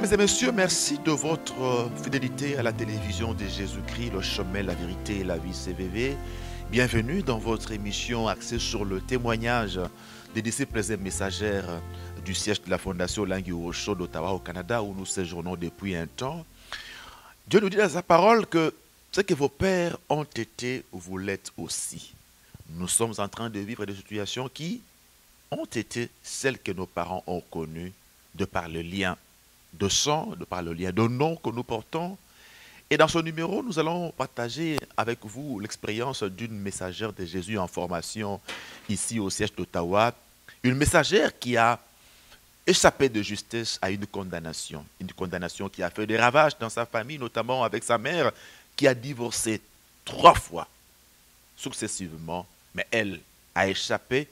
Mesdames et messieurs, merci de votre fidélité à la télévision de Jésus-Christ, le chemin, la vérité et la vie CVV. Bienvenue dans votre émission axée sur le témoignage des disciples et messagères du siège de la Fondation Langui Rochaud d'Ottawa au Canada où nous séjournons depuis un temps. Dieu nous dit dans sa parole que ce que vos pères ont été, vous l'êtes aussi. Nous sommes en train de vivre des situations qui ont été celles que nos parents ont connues de par le lien de sang, de par le lien de nom que nous portons. Et dans ce numéro, nous allons partager avec vous l'expérience d'une messagère de Jésus en formation ici au siège d'Ottawa. Une messagère qui a échappé de justesse à une condamnation qui a fait des ravages dans sa famille, notamment avec sa mère qui a divorcé 3 fois successivement. Mais elle a échappé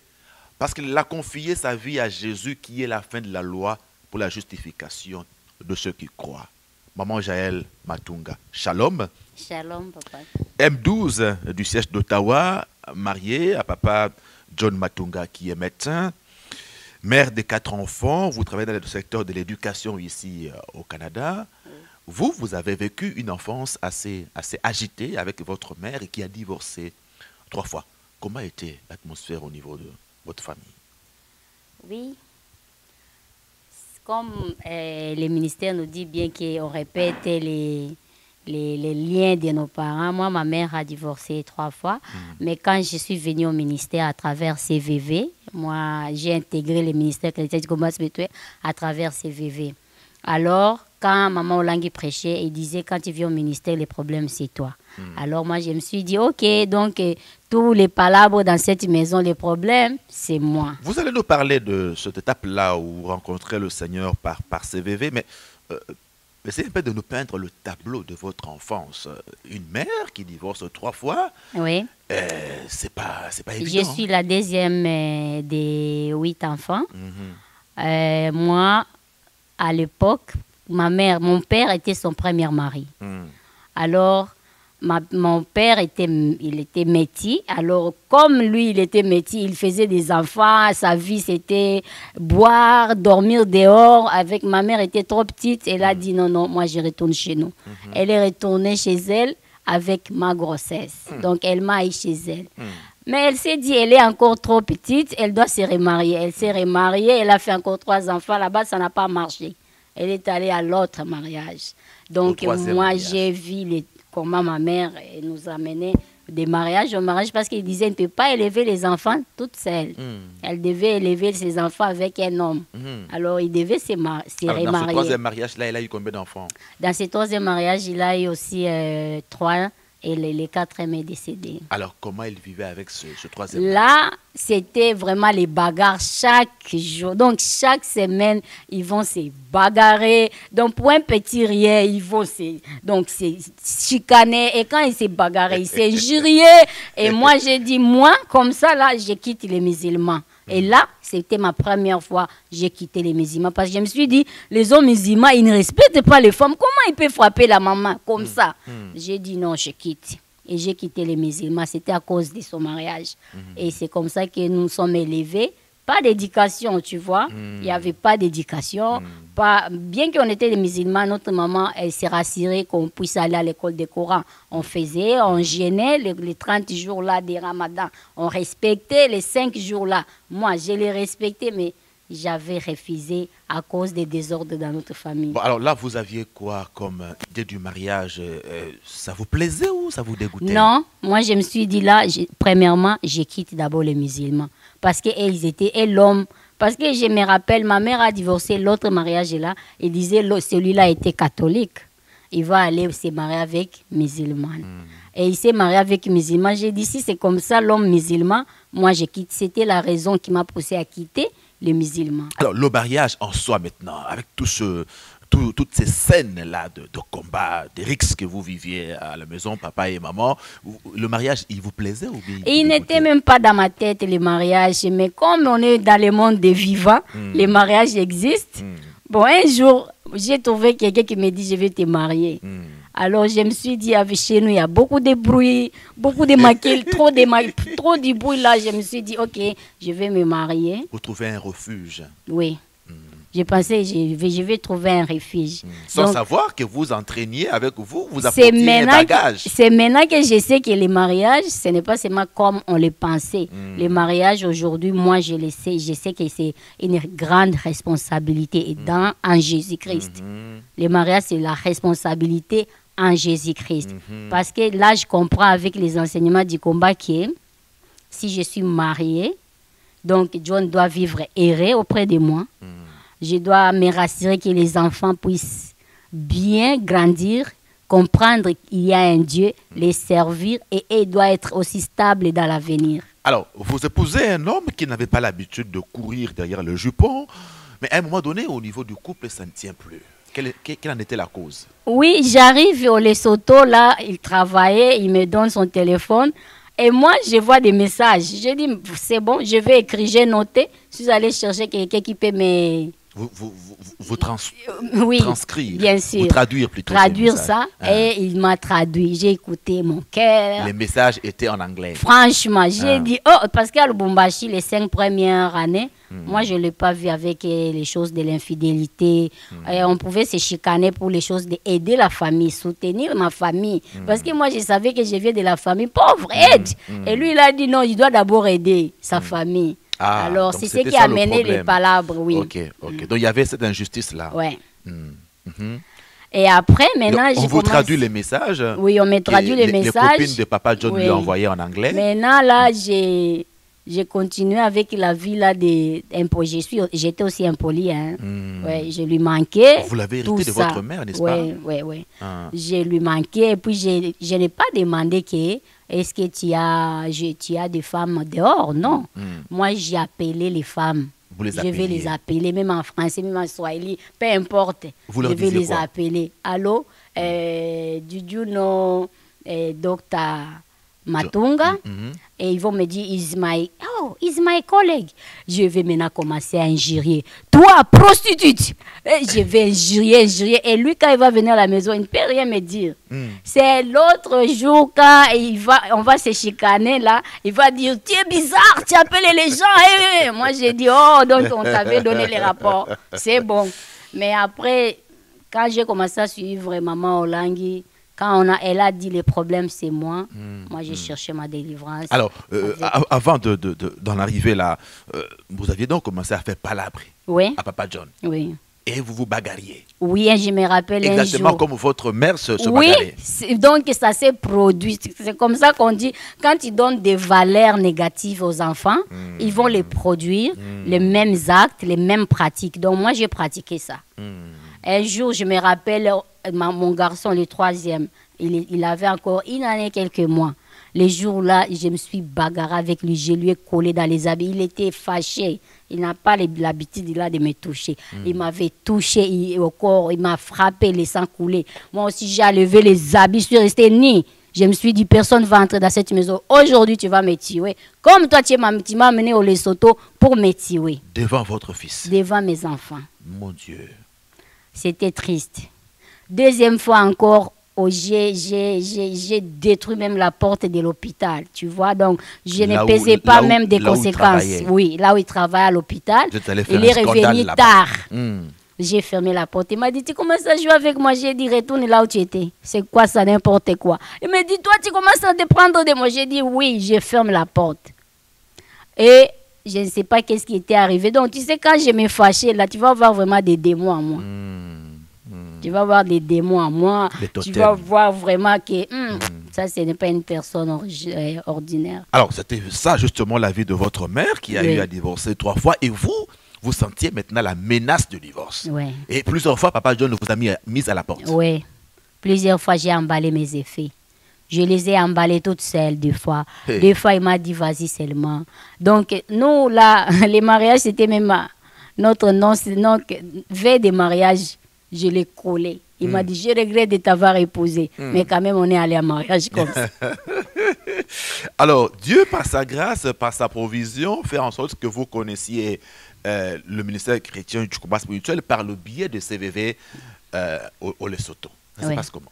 parce qu'elle a confié sa vie à Jésus qui est la fin de la loi pour la justification de ceux qui croient. Maman Jaël Matunga, shalom. Shalom, papa. M12 du siège d'Ottawa, mariée à papa John Matunga qui est médecin, mère de 4 enfants. Vous travaillez dans le secteur de l'éducation ici au Canada. Oui. Vous avez vécu une enfance assez agitée avec votre mère et qui a divorcé 3 fois. Comment était l'atmosphère au niveau de votre famille? Oui. Comme le ministère nous dit bien qu'on répète les liens de nos parents. Moi, ma mère a divorcé 3 fois. Mais quand je suis venue au ministère à travers CVV, moi, j'ai intégré le ministère chrétien du combat spirituel à travers CVV. Alors, quand maman Olangui prêchait, il disait, quand tu viens au ministère, les problèmes, c'est toi. Alors, moi, je me suis dit, OK, donc, tous les palabres dans cette maison, les problèmes, c'est moi. Vous allez nous parler de cette étape-là où vous rencontrez le Seigneur par CVV, mais essayez un peu de nous peindre le tableau de votre enfance. Une mère qui divorce 3 fois, oui. C'est pas évident. Je suis la deuxième des 8 enfants. Moi, à l'époque, mon père était son premier mari. Alors, mon père était métis. Alors, comme lui, il était métis, il faisait des enfants. Sa vie, c'était boire, dormir dehors. Avec ma mère, était trop petite. Elle a dit non, non, moi, je retourne chez nous. Elle est retournée chez elle avec ma grossesse. Donc, elle m'a eu chez elle. Mais elle s'est dit, elle est encore trop petite, elle doit se remarier. Elle s'est remariée, elle a fait encore 3 enfants. Là-bas, ça n'a pas marché. Elle est allée à l'autre mariage. Donc, moi, j'ai vu comment ma mère nous amenait des mariages au mariage parce qu'elle disait, elle ne peut pas élever les enfants toute seule. Elle devait élever ses enfants avec un homme. Alors, il devait se remarier. Dans ce 3e mariage-là, elle a eu combien d'enfants? Dans ce 3e mariage, il a eu aussi 3. Et les 4e est décédé. Alors, comment il vivait avec ce 3e? Là, c'était vraiment les bagarres chaque jour. Donc, chaque semaine, ils vont se bagarrer. Donc, pour un petit rien, ils vont se chicaner. Et quand ils se bagarrent, ils s'injurient. Et moi, j'ai dit, moi, comme ça, là, je quitte les musulmans. Et là, c'était ma première fois que j'ai quitté les musulmans. Parce que je me suis dit, les hommes musulmans, ils ne respectent pas les femmes. Comment ils peuvent frapper la maman comme ça? J'ai dit non, je quitte. Et j'ai quitté les musulmans. C'était à cause de son mariage. Et c'est comme ça que nous sommes élevés. Pas d'éducation, tu vois. Il n'y avait pas d'éducation. Bien qu'on était des musulmans, notre maman, elle s'est rassurée qu'on puisse aller à l'école de Coran. On gênait les 30 jours-là des Ramadan. On respectait les 5 jours-là. Moi, je les respectais, mais j'avais refusé à cause des désordres dans notre famille. Bon, alors là, vous aviez quoi comme idée du mariage? Ça vous plaisait ou ça vous dégoûtait? Non, moi, je me suis dit là, premièrement, je quitte d'abord les musulmans. Parce qu'ils étaient l'homme. Parce que je me rappelle, ma mère a divorcé l'autre mariage là. Elle disait, celui-là était catholique. Il va aller se marier avec musulman. Et il s'est marié avec musulman. J'ai dit, si c'est comme ça, l'homme musulman, moi je quitte. C'était la raison qui m'a poussé à quitter les musulmans. Alors, le mariage en soi maintenant, avec toutes ces scènes-là de combat, des rixes que vous viviez à la maison, papa et maman, le mariage, il vous plaisait ou bien? Il n'était même pas dans ma tête, le mariage. Mais comme on est dans le monde des vivants, les mariages existent. Bon, un jour, j'ai trouvé quelqu'un qui me dit, je vais te marier. Alors, je me suis dit, chez nous, il y a beaucoup de bruit, beaucoup de maquilles, trop de bruit là. Je me suis dit, OK, je vais me marier. Vous trouvez un refuge? Oui. Je pensais je vais trouver un refuge. Sans Donc, savoir que vous entraîniez avec vous, vous c'est apportiez les maintenant, bagages. c'est maintenant que je sais que les mariages, ce n'est pas seulement comme on le pensait. Les mariages aujourd'hui, moi je le sais, je sais que c'est une grande responsabilité en Jésus-Christ. Les mariages, c'est la responsabilité en Jésus-Christ. Parce que là, je comprends avec les enseignements du combat que si je suis mariée, donc John doit vivre heureux auprès de moi. Je dois me rassurer que les enfants puissent bien grandir, comprendre qu'il y a un Dieu, les servir et il doit être aussi stable dans l'avenir. Alors, vous épousez un homme qui n'avait pas l'habitude de courir derrière le jupon, mais à un moment donné, au niveau du couple, ça ne tient plus. Quelle en était la cause? Oui, j'arrive au Lesotho, là, il travaillait, il me donne son téléphone. Et moi, je vois des messages. Je dis, c'est bon, je vais écrire, j'ai noté. Je suis allée chercher quelqu'un qui peut me... Vous oui, transcrire, bien sûr. vous traduire plutôt. Traduire ça, et il m'a traduit. J'ai écouté mon cœur. Les messages étaient en anglais. Franchement, j'ai dit, oh, parce qu'à Lubumbashi, les 5 premières années, moi, je ne l'ai pas vu avec les choses de l'infidélité. On pouvait se chicaner pour les choses d'aider la famille, soutenir ma famille. Parce que moi, je savais que je viens de la famille pauvre, aide. Et lui, il a dit, non, il doit d'abord aider sa famille. Ah, alors, c'est ce qui a amené les palabres, oui. Ok. Donc, il y avait cette injustice-là. Oui. Et après, maintenant, on vous traduit les messages. Oui, on me traduit les messages. Les copines de Papa John lui ont envoyé en anglais. Maintenant, là, j'ai continué avec la vie là j'étais aussi impolie. Hein. Ouais, je lui manquais. Vous l'avez hérité de votre mère, n'est-ce pas? Oui. Je lui manquais. Et puis, je n'ai pas demandé que est-ce que tu as des femmes dehors? Non. Moi, j'ai appelé les femmes. Je vais les appeler, même en français, même en swahili, peu importe. Vous leur je vais les quoi? appeler. Allô, did you know Dr. Matunga? Et ils vont me dire, is my colleague. Je vais maintenant commencer à injurier. Toi, prostitute! Et je vais injurier. Et lui, quand il va venir à la maison, il ne peut rien me dire. C'est l'autre jour, quand on va se chicaner, là, il va dire, tu es bizarre, tu appelles les gens. Moi, j'ai dit, oh, donc on t'avait donné les rapports. C'est bon. Mais après, quand j'ai commencé à suivre Maman Olangi, quand elle a dit les problèmes, c'est moi. Moi, j'ai cherché ma délivrance. Alors, avant d'en arriver là, vous aviez donc commencé à faire palabre à Papa John. Oui. Et vous vous bagarriez. Oui, je me rappelle un jour. Exactement comme votre mère se bagarrait. Oui, donc ça s'est produit. C'est comme ça qu'on dit, quand ils donnent des valeurs négatives aux enfants, ils vont les produire, les mêmes actes, les mêmes pratiques. Donc moi, j'ai pratiqué ça. Un jour, je me rappelle, mon garçon, le 3e, il avait encore une année, quelques mois. Les jours-là, je me suis bagarrée avec lui, je lui ai collé dans les habits. Il était fâché. Il n'a pas l'habitude là, de me toucher. Il m'avait touché au corps, il m'a frappé, les sangs coulés. Moi aussi, j'ai enlevé les habits, je suis restée nue. Je me suis dit, personne ne va entrer dans cette maison. Aujourd'hui, tu vas me tuer. Comme toi, tu m'as amené au Lesotho pour me tuer. Devant votre fils? Devant mes enfants. Mon Dieu. C'était triste. Deuxième fois encore, j'ai détruit même la porte de l'hôpital, tu vois. Donc, je ne pesais pas même des conséquences. Oui, là où il travaille à l'hôpital. Il est revenu tard. J'ai fermé la porte. Il m'a dit, tu commences à jouer avec moi. J'ai dit, retourne là où tu étais. C'est quoi ça, n'importe quoi. Il m'a dit, toi, tu commences à te prendre de moi. J'ai dit, oui, je ferme la porte. Et je ne sais pas qu'est-ce qui était arrivé. Donc, tu sais, quand je me fâchais, là, tu vas voir vraiment des démons en moi. Tu vas voir des démons en moi. Tu vas voir vraiment que ça, ce n'est pas une personne ordinaire. Alors, c'était ça, justement, la vie de votre mère qui a eu à divorcer 3 fois. Et vous sentiez maintenant la menace du divorce. Et plusieurs fois, Papa John vous a mis à la porte. Oui. Plusieurs fois, j'ai emballé mes effets. Je les ai emballés toutes seules, 2 fois. 2 fois, il m'a dit, vas-y seulement. Donc, nous, là, les mariages, c'était même notre nom. Donc, veille des mariages, je l'ai collé. Il m'a dit, je regrette de t'avoir épousé. Mais quand même, on est allé en mariage comme ça. Alors, Dieu, par sa grâce, par sa provision, fait en sorte que vous connaissiez le ministère chrétien du combat spirituel par le biais de CVV au Lesotho. Ça se passe comment?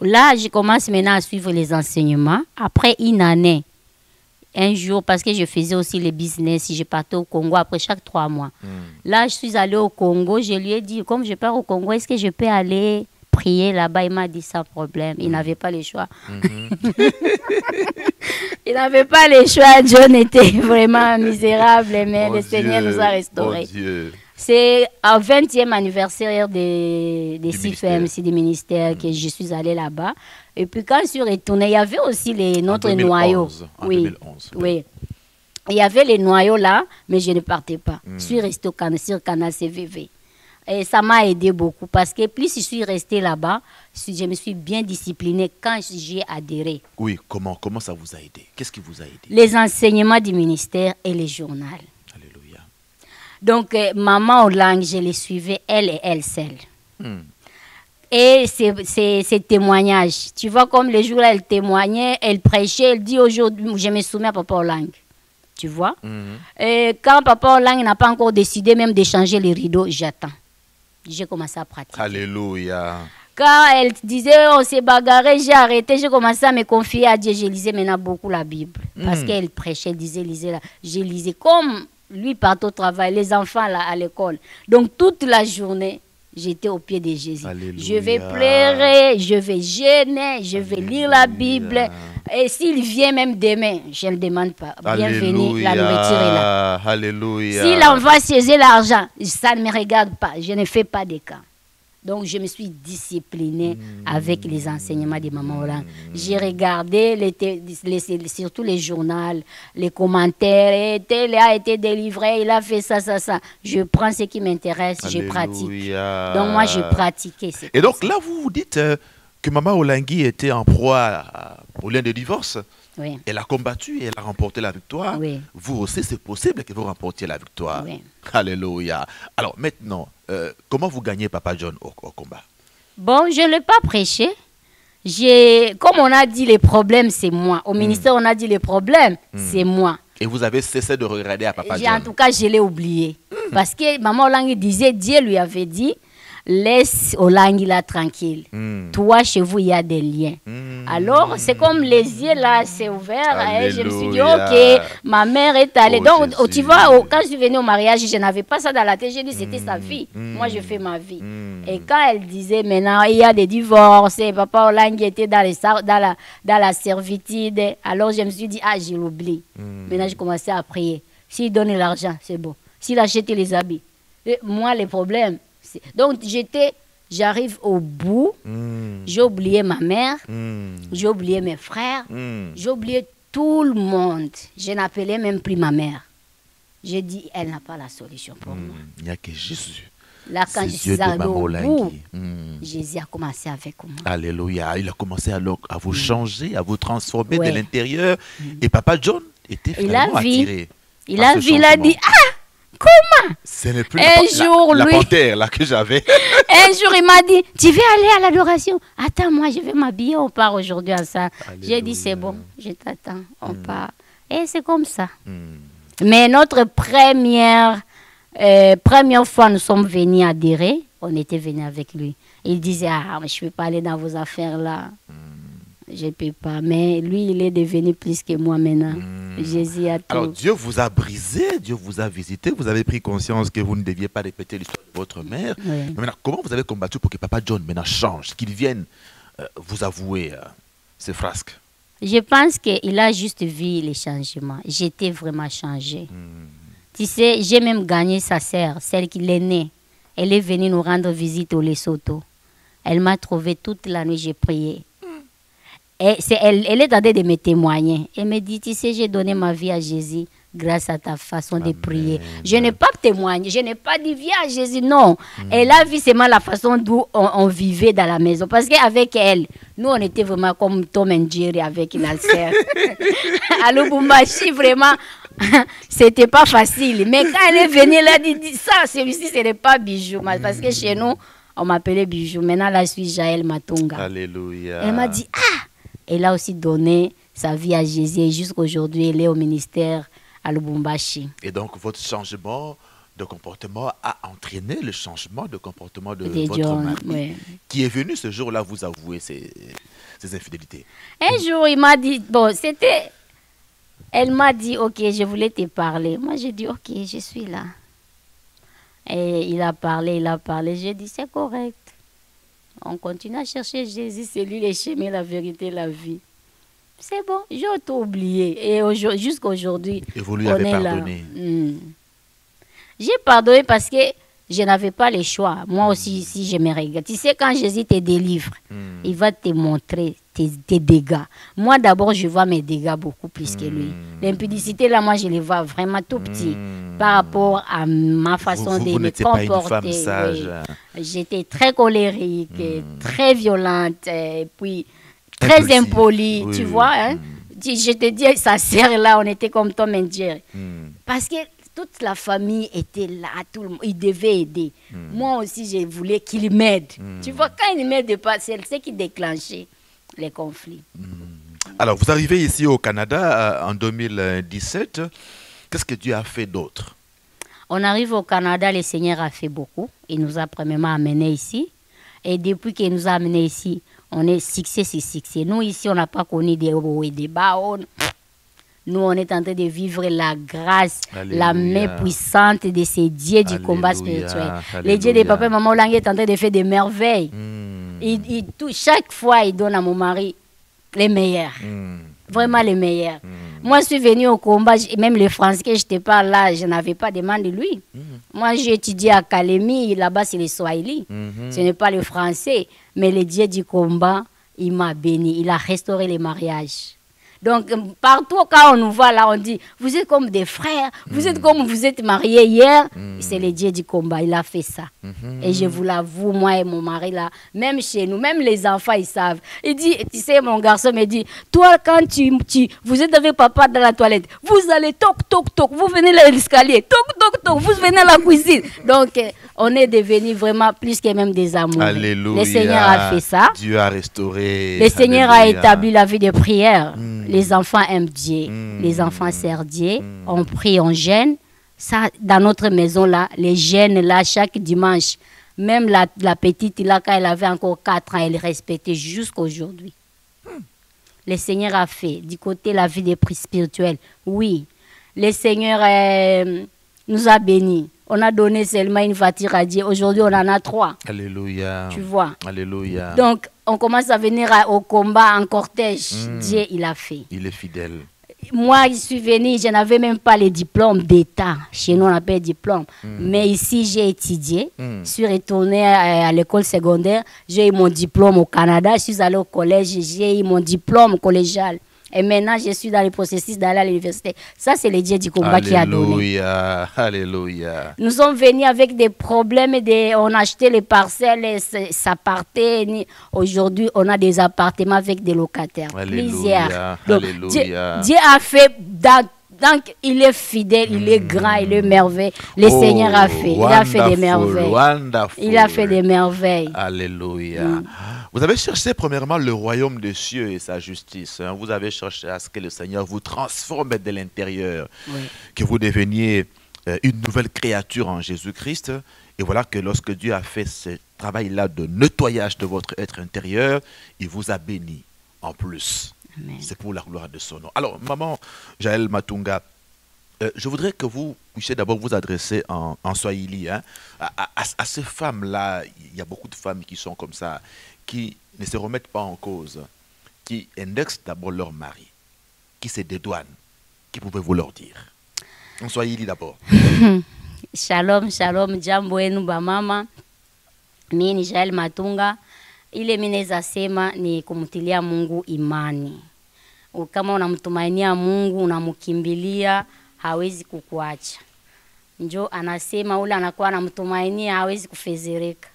Là, je commence maintenant à suivre les enseignements. Après une année, un jour, parce que je faisais aussi les business, je partais au Congo après chaque 3 mois. Là, je suis allée au Congo, je lui ai dit, comme je pars au Congo, est-ce que je peux aller prier là-bas? Il m'a dit sans problème. Il n'avait pas le choix. Il n'avait pas le choix. John était vraiment misérable, mais le Seigneur nous a restaurés. C'est au 20e anniversaire des CIFM, du ministère, que je suis allée là-bas. Et puis quand je suis retournée, il y avait aussi notre noyau. En 2011. Oui. Il y avait les noyaux là, mais je ne partais pas. Je suis restée sur Canal CVV. Et ça m'a aidé beaucoup parce que plus je suis restée là-bas, je me suis bien disciplinée quand j'ai adhéré. Oui, comment ça vous a aidé? Qu'est-ce qui vous a aidé? Les enseignements du ministère et les journaux. Alléluia. Donc, Maman Olang, je les suivais, elle et elle seule. Et ces témoignages, tu vois, comme les jours là, elle témoignait, elle prêchait, elle dit aujourd'hui, je me soumets à Papa Olang. Tu vois? Et quand Papa Olang n'a pas encore décidé même d'échanger les rideaux, j'attends. J'ai commencé à pratiquer. Alléluia. Quand elle disait, on s'est bagarré, j'ai arrêté, j'ai commencé à me confier à Dieu. Je lisais maintenant beaucoup la Bible. Parce qu'elle prêchait, elle disait, lisez là. Je lisais comme lui partait au travail, les enfants là, à l'école. Donc toute la journée, j'étais au pied de Jésus. Alléluia. Je vais pleurer, je vais jeûner, je vais lire la Bible. Et s'il vient même demain, je ne demande pas. Bienvenue, la nourriture est là. Alléluia. S'il envoie chez l'argent, ça ne me regarde pas. Je ne fais pas de cas. Donc, je me suis disciplinée avec les enseignements de Maman Olang. J'ai regardé surtout les journaux, les commentaires. Tel a été délivré, il a fait ça, ça, ça. Je prends ce qui m'intéresse, je pratique. Donc, moi, je pratiquais. Et donc, là, vous vous dites que Maman Olangi était en proie au lien de divorce. Oui. Elle a combattu et elle a remporté la victoire. Oui. Vous aussi, c'est possible que vous remportiez la victoire. Oui. Alléluia. Alors maintenant, comment vous gagnez Papa John au combat? Bon, je ne l'ai pas prêché. Comme on a dit, les problèmes, c'est moi. Au ministère, on a dit les problèmes, c'est moi. Et vous avez cessé de regarder à Papa John? En tout cas, je l'ai oublié. Parce que Maman Olang disait, Dieu lui avait dit, laisse Olang là tranquille. Toi, chez vous, il y a des liens. Alors, c'est comme les yeux là, c'est ouvert. Et je me suis dit, ok, ma mère est allée. Donc, Jésus. tu vois, quand je suis venue au mariage, je n'avais pas ça dans la tête. J'ai dit, c'était sa vie. Moi, je fais ma vie. Et quand elle disait, maintenant, il y a des divorces, et Papa Olang était dans la servitude. Alors, je me suis dit, ah, je l'oublie. Maintenant, j'ai commencé à prier. S'il donne l'argent, c'est bon. S'il achète les habits. Et moi, les problèmes. Donc, j'arrive au bout, j'ai oublié ma mère, j'ai oublié mes frères, j'ai oublié tout le monde. Je n'appelais même plus ma mère. J'ai dit, elle n'a pas la solution pour moi. Il n'y a que Jésus. Là, quand je suis arrivé au bout, Jésus a commencé avec moi. Alléluia. Il a commencé alors à vous changer, à vous transformer de l'intérieur. Et Papa John était finalement attiré. Il a vu, il a dit, ah! Comment? Ce n'est plus la panthère là que j'avais. Un jour, il m'a dit, tu veux aller à l'adoration? Attends, moi, je vais m'habiller, on part aujourd'hui à ça. J'ai dit, c'est bon, je t'attends, on part. Et c'est comme ça. Mais notre première fois, nous sommes venus adhérer, on était venus avec lui. Il disait, ah, je ne peux pas aller dans vos affaires là. Je ne peux pas. Mais lui, il est devenu plus que moi maintenant. Jésus a tout. Alors, Dieu vous a brisé, Dieu vous a visité, vous avez pris conscience que vous ne deviez pas répéter l'histoire de votre mère. Oui. Mais maintenant, comment vous avez combattu pour que Papa John maintenant change, qu'il vienne vous avouer ces frasques? Je pense qu'il a juste vu les changements. J'étais vraiment changée. Tu sais, j'ai même gagné sa sœur, celle qui est née. Elle est venue nous rendre visite au Lesotho. Elle m'a trouvé toute la nuit, j'ai prié. Et elle est en train de me témoigner. Elle me dit, tu sais, j'ai donné ma vie à Jésus grâce à ta façon de prier. Je n'ai pas témoigné, je n'ai pas dit, viens à Jésus, non. Elle a vu seulement la façon dont on vivait dans la maison. Parce qu'avec elle, nous, on était vraiment comme Tom and Jerry avec la sœur. À Lubumbashi, vraiment, c'était pas facile. Mais quand elle est venue, elle a dit, ça, celui-ci, ce n'est pas Bijou. Parce que chez nous, on m'appelait Bijou. Maintenant, là, je suis Jaël Matunga. Alléluia. Elle m'a dit, ah! Elle a aussi donné sa vie à Jésus et jusqu'aujourd'hui, elle est au ministère à Lubumbashi. Et donc, votre changement de comportement a entraîné le changement de comportement de votre John, mari, qui est venu ce jour-là vous avouer ses infidélités. Un jour, il m'a dit, bon, c'était Elle m'a dit, ok, je voulais te parler. Moi, j'ai dit, ok, je suis là. Et il a parlé. J'ai dit, c'est correct. On continue à chercher Jésus, c'est lui le chemin, la vérité, la vie. C'est bon, j'ai tout oublié. Et jusqu'à aujourd'hui, et vous lui avez pardonné. J'ai pardonné parce que je n'avais pas le choix. Moi aussi, si je me regarde. Tu sais, quand Jésus te délivre, il va te montrer tes dégâts. Moi, d'abord, je vois mes dégâts beaucoup plus que lui. L'impudicité, là, moi, je les vois vraiment tout petits par rapport à ma façon de me comporter. Pas une femme sage. Oui. J'étais très colérique, très violente, et puis très impolie, tu vois. Hein? Je te dis, sa sœur, là, on était comme Tom and Jerry. Parce que toute la famille était là, tout le monde, il devait aider. Moi aussi, je voulais qu'il m'aide. Tu vois, quand il ne m'aide pas, c'est ce qui déclenchait les conflits. Alors, vous arrivez ici au Canada en 2017. Qu'est-ce que Dieu a fait d'autre? On arrive au Canada, le Seigneur a fait beaucoup. Il nous a premièrement amenés ici. Et depuis qu'il nous a amenés ici, on est succès sur succès. Nous, ici, on n'a pas connu des hauts et des bas. Nous, on est en train de vivre la grâce, Alléluia. La main puissante de ces dieux du combat spirituel. Alléluia. Les dieux de papa et maman Lang est en train de faire des merveilles. Chaque fois, il donne à mon mari les meilleurs. Vraiment les meilleurs. Moi, je suis venue au combat, même les Français que je te parle là, je n'avais pas demandé de lui. Moi, j'ai étudié à Kalemi, là-bas, c'est les Swahili. Ce n'est pas le français. Mais le dieu du combat, il m'a béni. Il a restauré les mariages. Donc, partout quand on nous voit là, on dit, vous êtes comme des frères, vous êtes comme vous êtes mariés hier. C'est le Dieu du combat, il a fait ça. Et je vous l'avoue, moi et mon mari là, même chez nous, même les enfants, ils savent. Il dit, tu sais, mon garçon me dit, toi, quand vous êtes avec papa dans la toilette, vous allez toc, toc, toc, vous venez à l'escalier, toc, toc, toc, vous venez à la cuisine. Donc, on est devenus vraiment plus que même des amours. Alléluia. Le Seigneur a fait ça. Dieu a restauré. Le Seigneur a établi la vie de prière. Les enfants aiment Dieu, les enfants servent Dieu, on prie, on jeûne. Ça, dans notre maison là, les jeûnes là, chaque dimanche, même la petite là, quand elle avait encore 4 ans, elle respectait jusqu'à aujourd'hui. Le Seigneur a fait, du côté de la vie des prix spirituels, oui. Le Seigneur nous a bénis. On a donné seulement une voiture à Dieu. Aujourd'hui, on en a 3. Alléluia. Tu vois. Alléluia. Donc, on commence à venir au combat en cortège. Dieu, il a fait. Il est fidèle. Moi, je suis venue, je n'avais même pas les diplômes d'État. Chez nous, on appelle diplôme. Mais ici, j'ai étudié. Je suis retournée à l'école secondaire. J'ai eu mon diplôme au Canada. Je suis allée au collège. J'ai eu mon diplôme collégial. Et maintenant, je suis dans le processus d'aller à l'université. Ça, c'est le Dieu du combat qui a donné. Alléluia, alléluia. Nous sommes venus avec des problèmes. On a acheté les parcelles et ça partait. Aujourd'hui, on a des appartements avec des locataires. Alléluia, donc, alléluia. Dieu a fait... Donc, il est fidèle, il est grand, il est merveilleux. Le Seigneur a fait. Il a fait des merveilles. Wonderful. Il a fait des merveilles. Alléluia. Vous avez cherché premièrement le royaume des cieux et sa justice. Vous avez cherché à ce que le Seigneur vous transforme de l'intérieur, que vous deveniez une nouvelle créature en Jésus-Christ. Et voilà que lorsque Dieu a fait ce travail-là de nettoyage de votre être intérieur, il vous a béni en plus. C'est pour la gloire de son nom. Alors, maman Jaël Matunga, je voudrais que vous puissiez d'abord vous adresser en Swahili. Hein, à ces femmes-là, il y a beaucoup de femmes qui sont comme ça, qui ne se remettent pas en cause, qui indexent d'abord leur mari, qui se dédouanent. Qui pouvez-vous leur dire? En Swahili d'abord. Shalom, shalom, jambo enu ba mama. Mimi ni Jaël Matunga. Ile minaweza sema ni kumtilia Mungu imani. Kama unamtumainia Mungu, unamkimbilia, hawezi kukuacha. Njo anasema ule anakuwa anamtumainia hawezi kufezereka.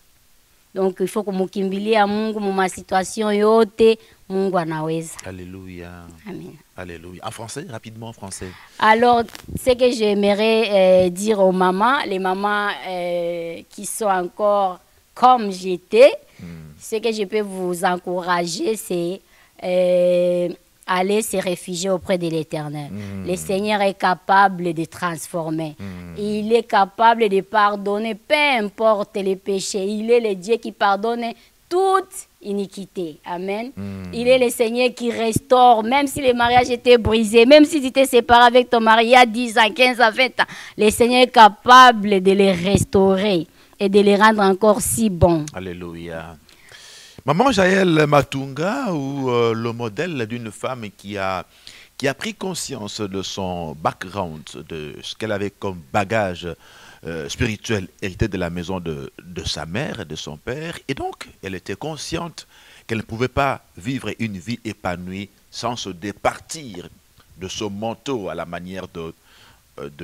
Donc il faut kumkimbilia Mungu mu situation yote, Mungu anaweza. Alléluia. Amen. Alléluia. En français, rapidement en français. Alors, ce que j'aimerais dire aux mamans, les mamans qui sont encore comme j'étais, ce que je peux vous encourager, c'est aller se réfugier auprès de l'Éternel. Le Seigneur est capable de transformer. Il est capable de pardonner, peu importe les péchés. Il est le Dieu qui pardonne toute iniquité. Amen. Il est le Seigneur qui restaure, même si le mariage était brisé, même si tu étais séparé avec ton mari il y a 10 ans, 15 ans, 20 ans, le Seigneur est capable de les restaurer et de les rendre encore si bons. Alléluia. Maman Jaël Matunga, ou le modèle d'une femme qui a pris conscience de son background, de ce qu'elle avait comme bagage spirituel hérité de la maison de sa mère et de son père. Et donc, elle était consciente qu'elle ne pouvait pas vivre une vie épanouie sans se départir de son manteau à la manière de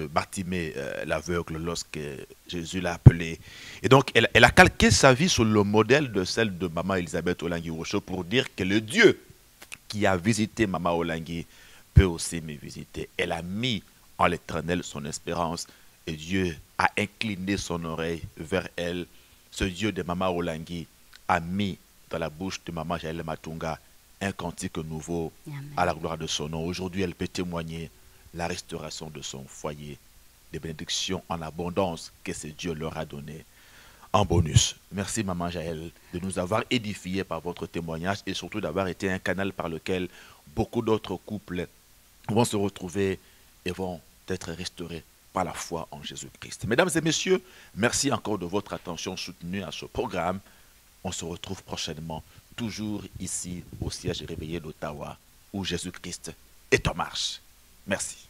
Bartimée l'aveugle lorsque Jésus l'a appelé. Et donc, elle a calqué sa vie sur le modèle de celle de Maman Elisabeth Olangui Rochaud pour dire que le Dieu qui a visité Maman Olangui peut aussi me visiter. Elle a mis en l'Éternel son espérance et Dieu a incliné son oreille vers elle. Ce Dieu de Maman Olangui a mis dans la bouche de Maman Jaël Matunga un cantique nouveau. Amen. À la gloire de son nom. Aujourd'hui, elle peut témoigner la restauration de son foyer, des bénédictions en abondance que ce Dieu leur a donné en bonus. Merci Maman Jaël de nous avoir édifiés par votre témoignage et surtout d'avoir été un canal par lequel beaucoup d'autres couples vont se retrouver et vont être restaurés par la foi en Jésus-Christ. Mesdames et messieurs, merci encore de votre attention soutenue à ce programme. On se retrouve prochainement, toujours ici au siège réveillé d'Ottawa, où Jésus-Christ est en marche. Merci.